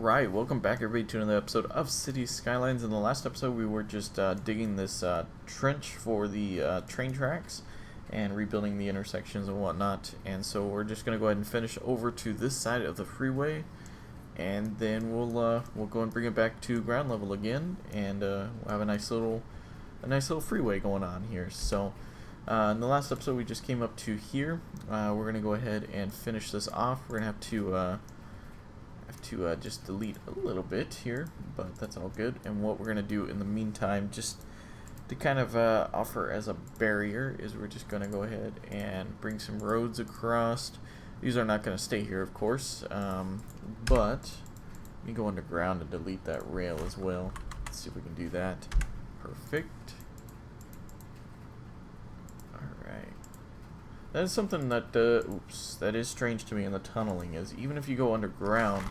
Alright, welcome back everybody to another episode of City Skylines. In the last episode we were just digging this trench for the train tracks and rebuilding the intersections and whatnot. And so we're just going to go ahead and finish over to this side of the freeway. And then we'll go and bring it back to ground level again. And we'll have a nice little freeway going on here. So in the last episode we just came up to here. We're going to go ahead and finish this off. We're going to have to just delete a little bit here, but that's all good. And what we're going to do in the meantime, just to kind of offer as a barrier, is we're just going to go ahead and bring some roads across. These are not going to stay here, of course, but let me go underground and delete that rail as well. Let's see if we can do that. Perfect. Alright. That is something that, that is strange to me in the tunneling, is even if you go underground,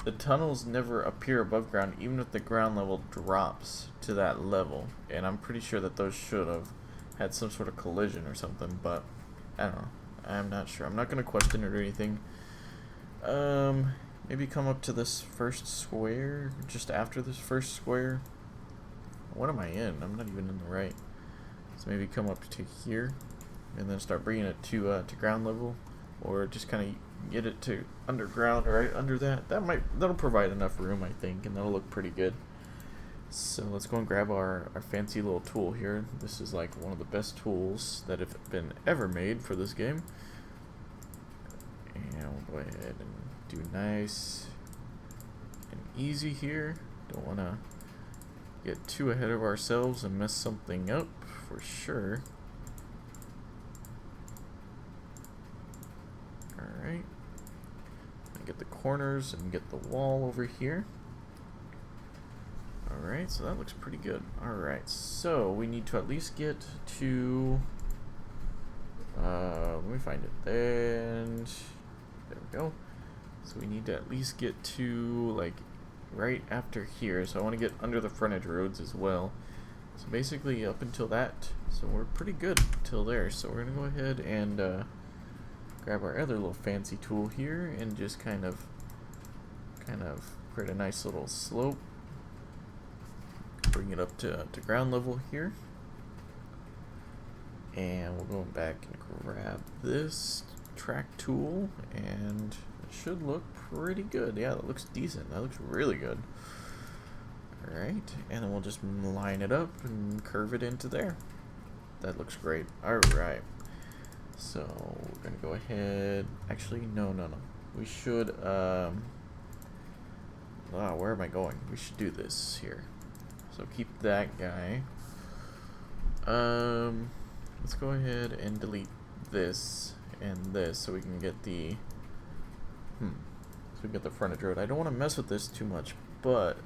the tunnels never appear above ground, even if the ground level drops to that level. And I'm pretty sure that those should have had some sort of collision or something, but I don't know. I'm not sure. I'm not going to question it or anything. Maybe come up to this first square, just after this first square. What am I in? I'm not even in the right. So maybe come up to here, and then start bringing it to ground level, or just kind of get it to underground right under that. That'll provide enough room, I think, and that'll look pretty good. So let's go and grab our fancy little tool here. This is like one of the best tools that have been ever made for this game. And we'll go ahead and do nice and easy here. Don't want to get too ahead of ourselves and mess something up for sure. Alright. Get the corners and get the wall over here. Alright, so that looks pretty good. Alright, so we need to at least get to... let me find it. And there we go. So we need to at least get to, like, right after here. So I want to get under the frontage roads as well. So basically up until that. So we're pretty good till there. So we're going to go ahead and... grab our other little fancy tool here and just kind of create a nice little slope. Bring it up to ground level here. And we'll go back and grab this track tool, and it should look pretty good. Yeah, that looks decent. That looks really good. Alright, and then we'll just line it up and curve it into there. That looks great. Alright. So we're gonna go ahead. Actually, no. We should. Where am I going? We should do this here. So keep that guy. Let's go ahead and delete this and this, so we can get the. So we get the frontage road. I don't want to mess with this too much, but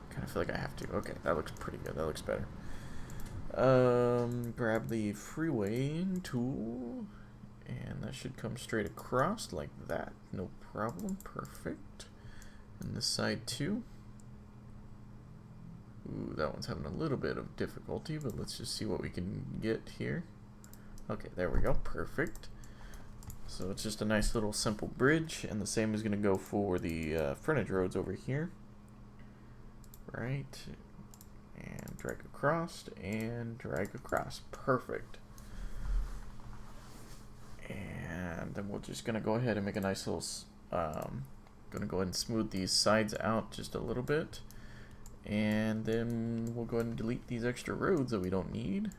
kind of feel like I have to. Okay, that looks pretty good. That looks better. Grab the freeway tool, and that should come straight across like that. No problem. Perfect. And this side too. Ooh, that one's having a little bit of difficulty, but let's just see what we can get here. Okay, there we go. Perfect. So it's just a nice little simple bridge, and the same is going to go for the frontage roads over here. Right. And drag across, and drag across. Perfect. And then we're just gonna go ahead and make a nice little gonna go ahead and smooth these sides out just a little bit, and then we'll go ahead and delete these extra roads that we don't need.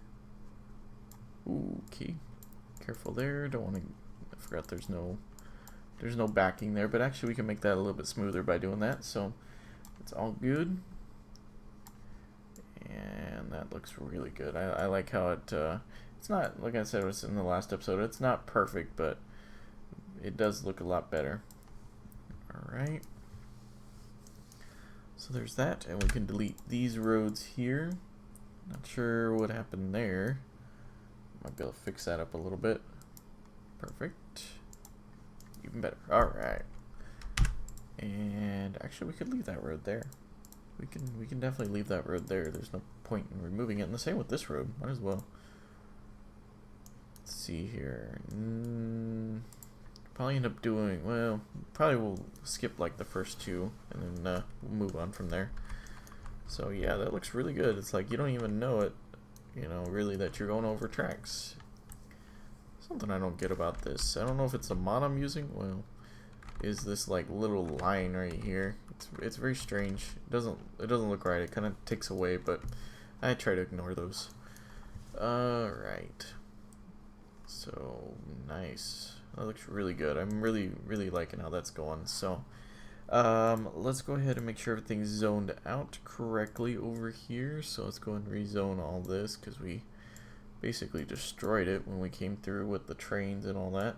Ooh, okay, careful there. Don't want to. I forgot there's no backing there, but actually we can make that a little bit smoother by doing that, so it's all good. And that looks really good. I like how it, it's not, like I said, it was in the last episode, it's not perfect, but it does look a lot better. Alright. So there's that, and we can delete these roads here. Not sure what happened there. Might be able to fix that up a little bit. Perfect. Even better. Alright. And actually we could leave that road there. We can definitely leave that road there. There's no point in removing it. And the same with this road. Might as well. Let's see here. Probably end up doing, well, probably we'll skip like the first two and then we'll move on from there. So yeah, that looks really good. It's like you don't even know it, you know, really, that you're going over tracks. Something I don't get about this, I don't know if it's the mod I'm using, well, is this like little line right here. It's very strange. It doesn't look right. It kind of takes away, but I try to ignore those. Alright. So nice. That looks really good. I'm really liking how that's going. So let's go ahead and make sure everything's zoned out correctly over here. So let's go ahead and rezone all this because we basically destroyed it when we came through with the trains and all that.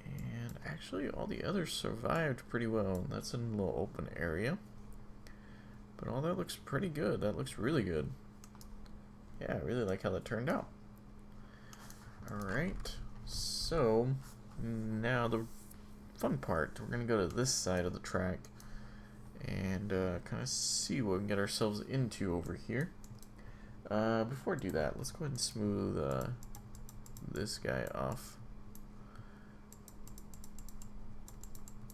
And actually all the others survived pretty well. That's in a little open area. But all that looks pretty good. That looks really good. Yeah, I really like how that turned out. Alright, so now the fun part. We're going to go to this side of the track and kind of see what we can get ourselves into over here. Before I do that, let's go ahead and smooth this guy off.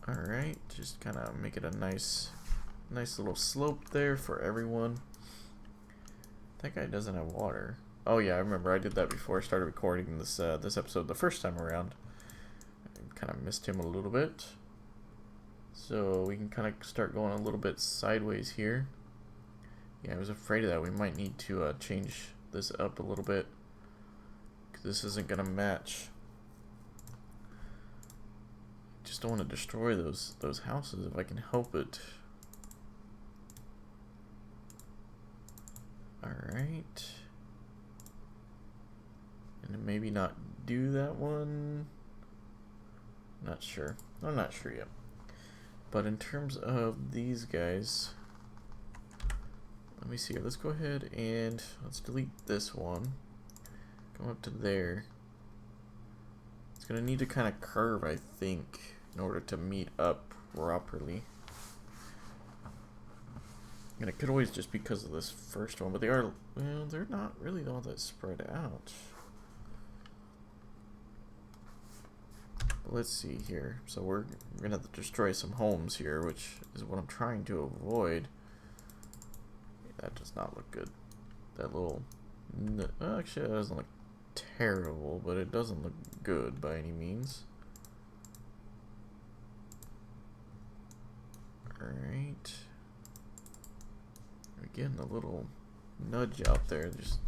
Alright, just kind of make it a nice little slope there for everyone. That guy doesn't have water. Oh yeah, I remember I did that before I started recording this this episode the first time around. I kind of missed him a little bit. So we can kind of start going a little bit sideways here. Yeah, I was afraid of that. We might need to change this up a little bit, because this isn't going to match. Just don't want to destroy those houses if I can help it. Alright. And maybe not do that one. Not sure. I'm not sure yet. But in terms of these guys, let me see here. Let's go ahead and let's delete this one. Come up to there. It's gonna need to kind of curve, I think, in order to meet up properly. And it could always just because of this first one, but they are, well, they're not really all that spread out. But let's see here. So we're gonna have to destroy some homes here, which is what I'm trying to avoid. That does not look good. That little, actually that doesn't look terrible, but it doesn't look good by any means. Alright. We're getting a little nudge out there. Just,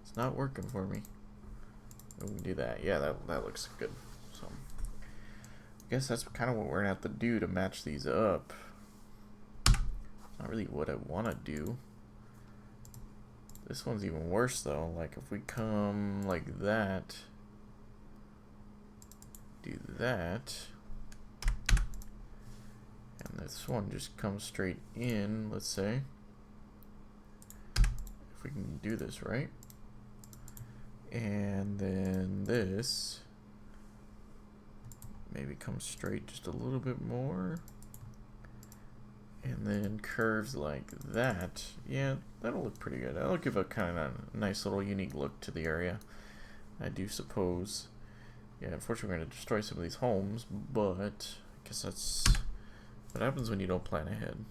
it's not working for me. We can do that. Yeah, that looks good. So I guess that's kind of what we're gonna have to do to match these up. Not really what I want to do. This one's even worse though. Like if we come like that, do that, and this one just comes straight in, let's say. If we can do this right. And then this maybe comes straight just a little bit more. And then curves like that. Yeah, that'll look pretty good. That'll give a kind of nice little unique look to the area, I do suppose. Yeah, unfortunately we're going to destroy some of these homes, but I guess that's what happens when you don't plan ahead.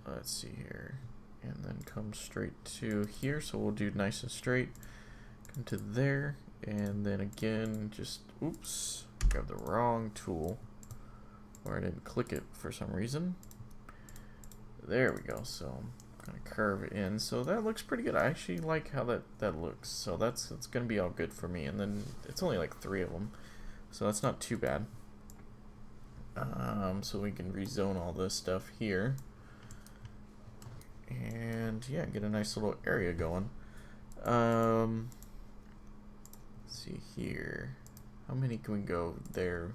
Let's see here. And then come straight to here, so we'll do nice and straight. Come to there, and then again, just, oops, grab the wrong tool, or I didn't click it for some reason. There we go. So I'm gonna curve in, so that looks pretty good. I actually like how that looks, so that's gonna be all good for me. And then it's only like 3 of them, so that's not too bad. So we can rezone all this stuff here, and yeah, get a nice little area going. Let's see here. How many can we go there?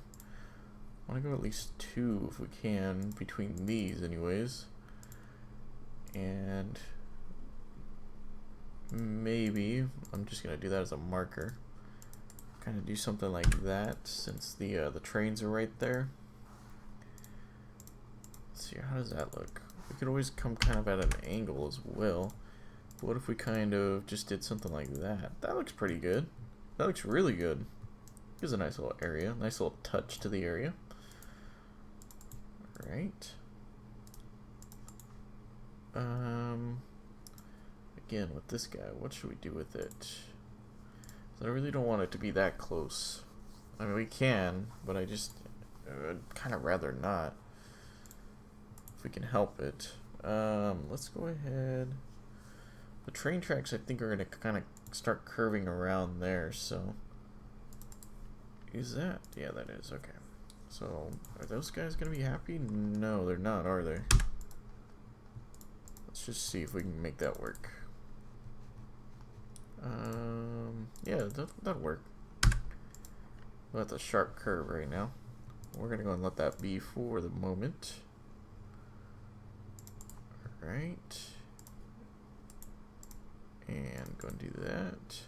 I want to go at least 2 if we can, between these anyways. And maybe I'm just gonna do that as a marker. Kind of do something like that, since the trains are right there. Let's see, how does that look? We could always come kind of at an angle as well. What if we kind of just did something like that? That looks pretty good. That looks really good. Here's a nice little area, nice little touch to the area. Right. Again, with this guy, what should we do with it? I really don't want it to be that close. I mean, we can, but I just would kind of rather not. If we can help it. Let's go ahead. The train tracks, I think, are going to kind of start curving around there, so. Is that? Yeah, that is. Okay. So, are those guys going to be happy? No, they're not, are they? Let's just see if we can make that work. Yeah, that'll work. Well, that's a sharp curve right now. We're going to go and let that be for the moment. Alright. And go and do that.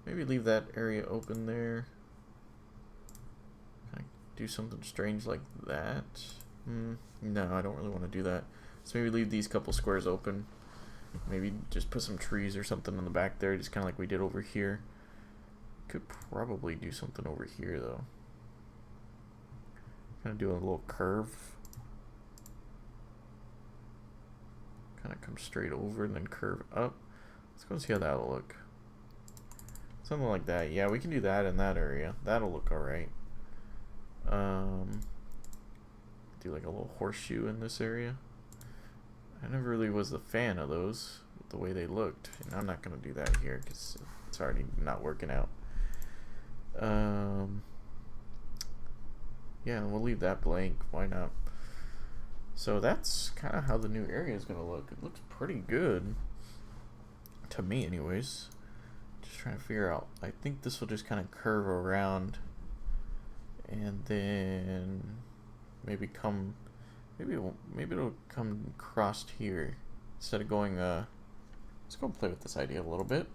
Maybe leave that area open there. Can I do something strange like that? No, I don't really want to do that. So maybe leave these couple squares open. Maybe just put some trees or something in the back there, just kind of like we did over here. Could probably do something over here though. Kind of do a little curve. Kind of come straight over and then curve up. Let's go and see how that'll look. Something like that. Yeah, we can do that in that area. That'll look alright. Do like a little horseshoe in this area. I never really was a fan of those, the way they looked. And I'm not going to do that here because it's already not working out. Yeah, we'll leave that blank. Why not? So that's kind of how the new area is going to look. It looks pretty good. To me, anyways. Just trying to figure out. I think this will just kind of curve around. And then maybe come... Maybe it'll come crossed here instead of going. Let's go play with this idea a little bit.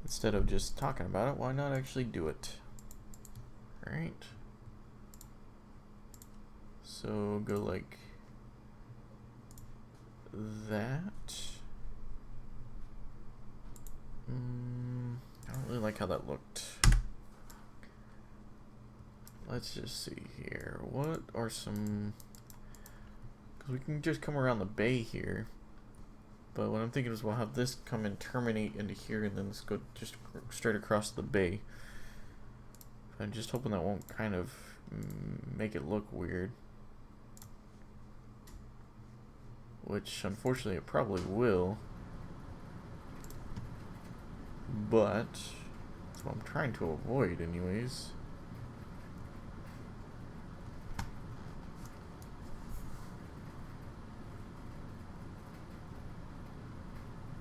Instead of just talking about it, why not actually do it? All right. So go like that. I don't really like how that looked. Let's just see here. What are some? We can just come around the bay here, but what I'm thinking is we'll have this come and terminate into here, and then let's go just straight across the bay. I'm just hoping that won't kind of make it look weird, which unfortunately it probably will, but that's what I'm trying to avoid anyways.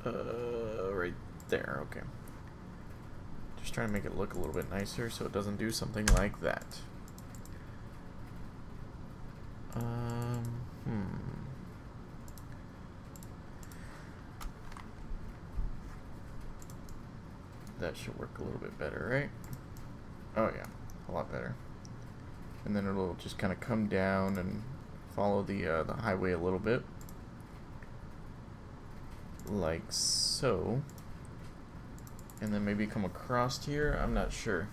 Right there, okay. Just trying to make it look a little bit nicer so it doesn't do something like that. That should work a little bit better, right? Oh yeah, a lot better. And then it'll just kind of come down and follow the highway a little bit. Like so. And then maybe come across here. I'm not sure.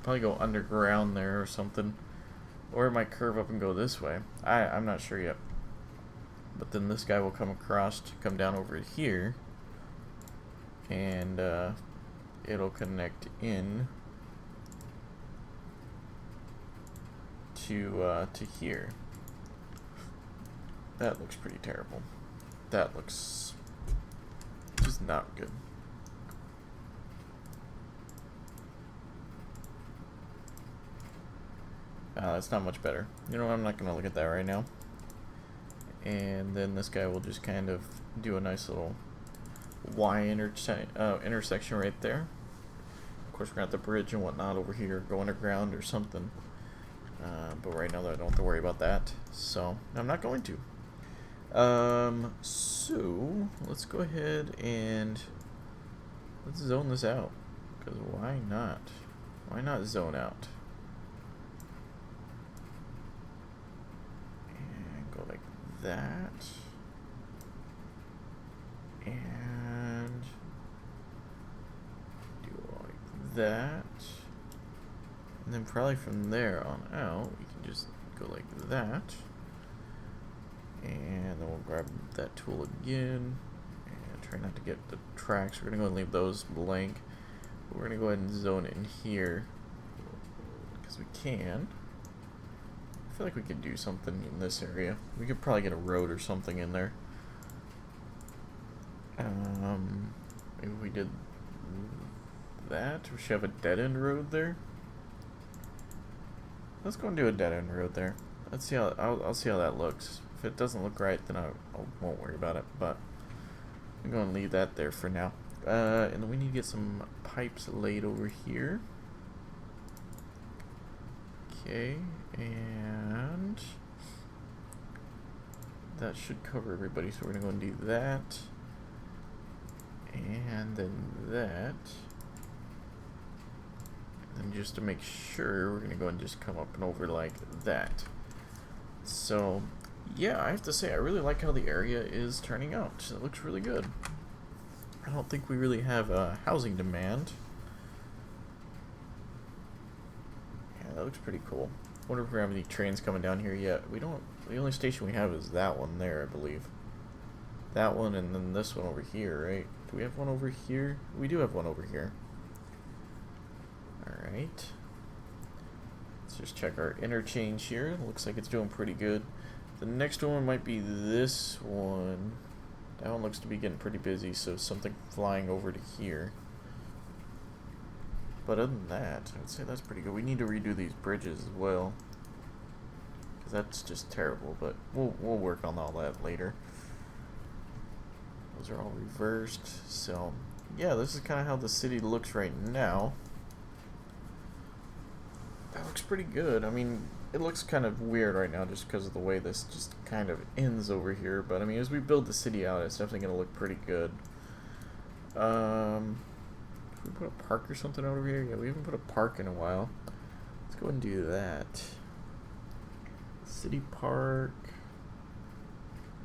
Probably go underground there or something. Or it might curve up and go this way. I'm not sure yet. But then this guy will come across, come down over here. And it'll connect in to here. That looks pretty terrible. That looks just not good. That's not much better. You know what, I'm not going to look at that right now. And then this guy will just kind of do a nice little Y intersection right there. Of course, we're going to have the bridge and whatnot over here, go underground or something. But right now, I don't have to worry about that. So, I'm not going to. So let's go ahead and let's zone this out, because why not? Why not zone out? And go like that. that. And then probably from there on out, we can just go like that. And then we'll grab that tool again. And try not to get the tracks. We're going to go and leave those blank. But we're going to go ahead and zone it in here. Because we can. I feel like we could do something in this area. We could probably get a road or something in there. Maybe we did that. We should have a dead-end road there. Let's go and do a dead-end road there. Let's see how I'll see how that looks. If it doesn't look right, then I won't worry about it. But I'm going to leave that there for now. And then we need to get some pipes laid over here. Okay, and that should cover everybody. So we're going to go and do that. And then that. And just to make sure, we're going to go and just come up and over like that. So, yeah, I have to say, I really like how the area is turning out. It looks really good. I don't think we really have a housing demand. Yeah, that looks pretty cool. I wonder if we have any trains coming down here yet. We don't. The only station we have is that one there, I believe. That one and then this one over here, right? Do we have one over here? We do have one over here. Alright. Let's just check our interchange here. It looks like it's doing pretty good. The next one might be this one. That one looks to be getting pretty busy, so something flying over to here. But other than that, I'd say that's pretty good. We need to redo these bridges as well. Because that's just terrible, but we'll work on all that later. Those are all reversed. So, yeah, this is kind of how the city looks right now. That looks pretty good. I mean, it looks kind of weird right now just because of the way this just kind of ends over here. But, I mean, as we build the city out, it's definitely going to look pretty good. Can we put a park or something over here? Yeah, we haven't put a park in a while. Let's go and do that. City park.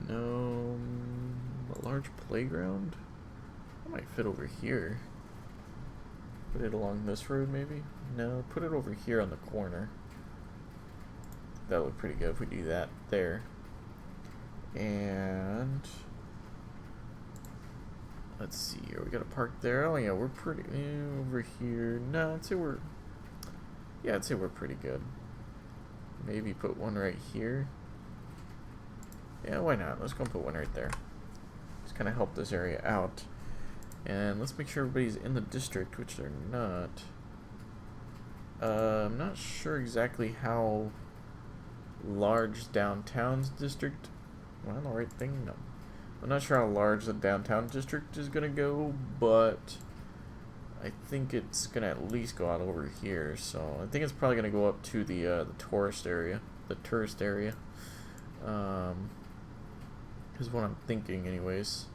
No. A large playground? That might fit over here. Put it along this road, maybe? No, put it over here on the corner. That would look pretty good if we do that there. And let's see here. We got a park there. Oh yeah, we're pretty over here. No, I'd say we're pretty good. Maybe put one right here. Yeah, why not? Let's go and put one right there. Just kind of help this area out. And let's make sure everybody's in the district, which they're not. I'm not sure exactly how large downtown's district. Am I on the right thing? No. I'm not sure how large the downtown district is gonna go, but I think it's gonna at least go out over here. So I think it's probably gonna go up to the tourist area, is what I'm thinking, anyways.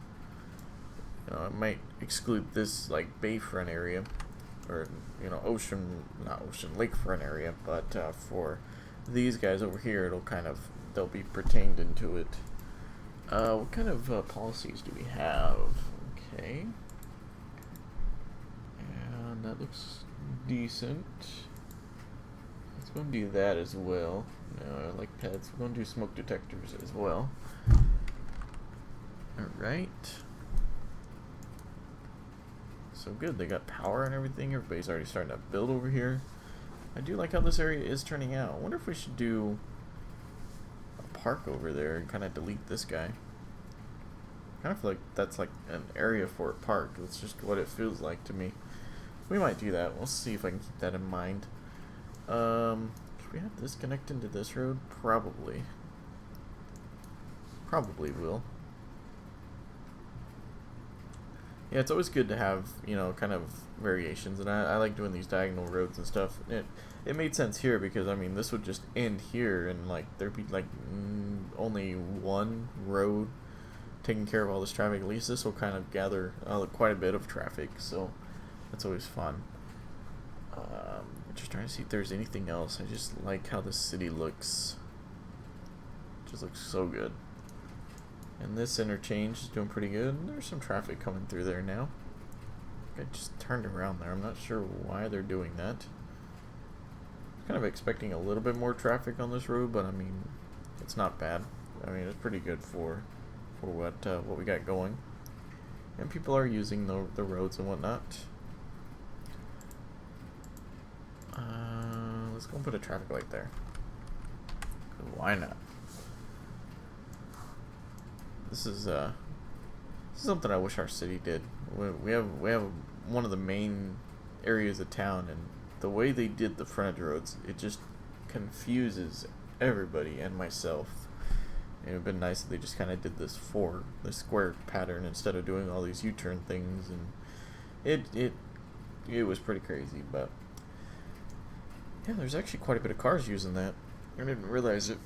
I might exclude this like bayfront area, or lakefront area, but for these guys over here, they'll be pertained into it. What kind of policies do we have? Okay, and that looks decent. Let's go and do that as well. No, I like pets. We're going to do smoke detectors as well. Alright. So good, they got power and everything. Everybody's already starting to build over here. I do like how this area is turning out. I wonder if we should do a park over there and kind of delete this guy. I kind of feel like that's like an area for a park. That's just what it feels like to me. We might do that. We'll see if I can keep that in mind. Should we have this connect into this road? Probably. Probably will. Yeah, it's always good to have, kind of variations, and I like doing these diagonal roads and stuff. It made sense here because, I mean, this would just end here, and, like, there'd be, like, only one road taking care of all this traffic. At least this will kind of gather quite a bit of traffic, so that's always fun. Just trying to see if there's anything else. I just like how the city looks. It just looks so good. And this interchange is doing pretty good. There's some traffic coming through there now. I just turned around there. I'm not sure why they're doing that. Kind of expecting a little bit more traffic on this road, but I mean, it's not bad. I mean, it's pretty good for what we got going, and people are using the roads and whatnot. Let's go and put a traffic light there. Why not? This is something I wish our city did. We have one of the main areas of town, and the way they did the frontage roads, it just confuses everybody and myself. It would have been nice if they just kind of did this square pattern instead of doing all these U-turn things, and it was pretty crazy. But yeah, there's actually quite a bit of cars using that. I didn't realize it.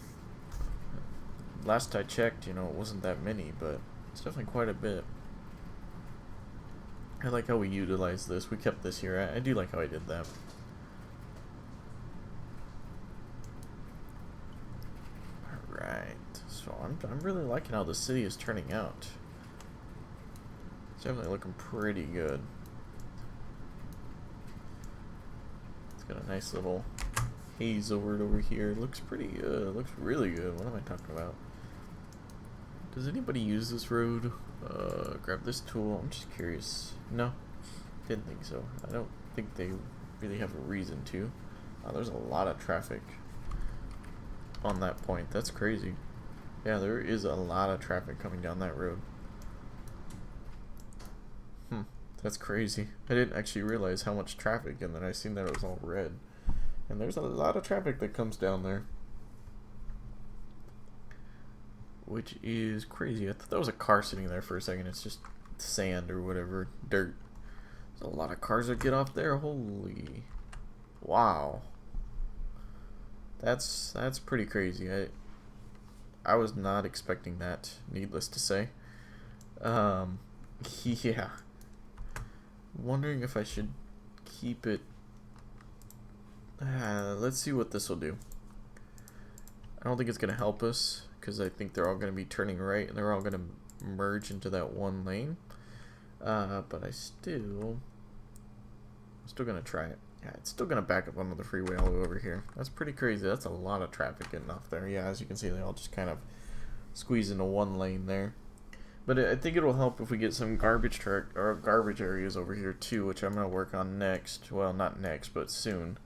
Last I checked, it wasn't that many, but it's definitely quite a bit. I like how we utilized this. We kept this here. I do like how I did that. Alright, so I'm really liking how the city is turning out. It's definitely looking pretty good. It's got a nice little haze over here. It looks pretty good. It looks really good. What am I talking about? Does anybody use this road? Grab this tool. I'm just curious. No, didn't think so. I don't think they really have a reason to. There's a lot of traffic on that point. That's crazy. Yeah, there is a lot of traffic coming down that road. That's crazy. I didn't actually realize how much traffic, and then I seen that it was all red. And there's a lot of traffic that comes down there, which is crazy. I thought that was a car sitting there for a second. It's just sand or whatever, dirt. There's a lot of cars that get off there. Holy, wow. That's pretty crazy. I was not expecting that, needless to say. Yeah. Wondering if I should keep it. Let's see what this will do. I don't think it's gonna help us, because I think they're all going to be turning right and they're all going to merge into that one lane. But I'm still going to try it. Yeah, it's still going to back up onto the freeway all the way over here. That's pretty crazy. That's a lot of traffic getting off there. Yeah, as you can see, they all just kind of squeeze into one lane there. But I think it will help if we get some garbage areas over here too, which I'm going to work on next. Well, not next, but soon.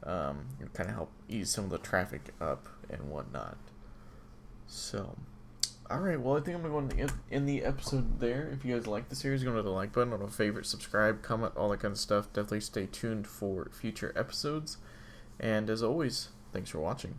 It'll kind of help ease some of the traffic up and whatnot. So, alright, well, I think I'm going to end the episode there. If you guys like the series, go to the like button, on a favorite, subscribe, comment, all that kind of stuff. Definitely stay tuned for future episodes. And as always, thanks for watching.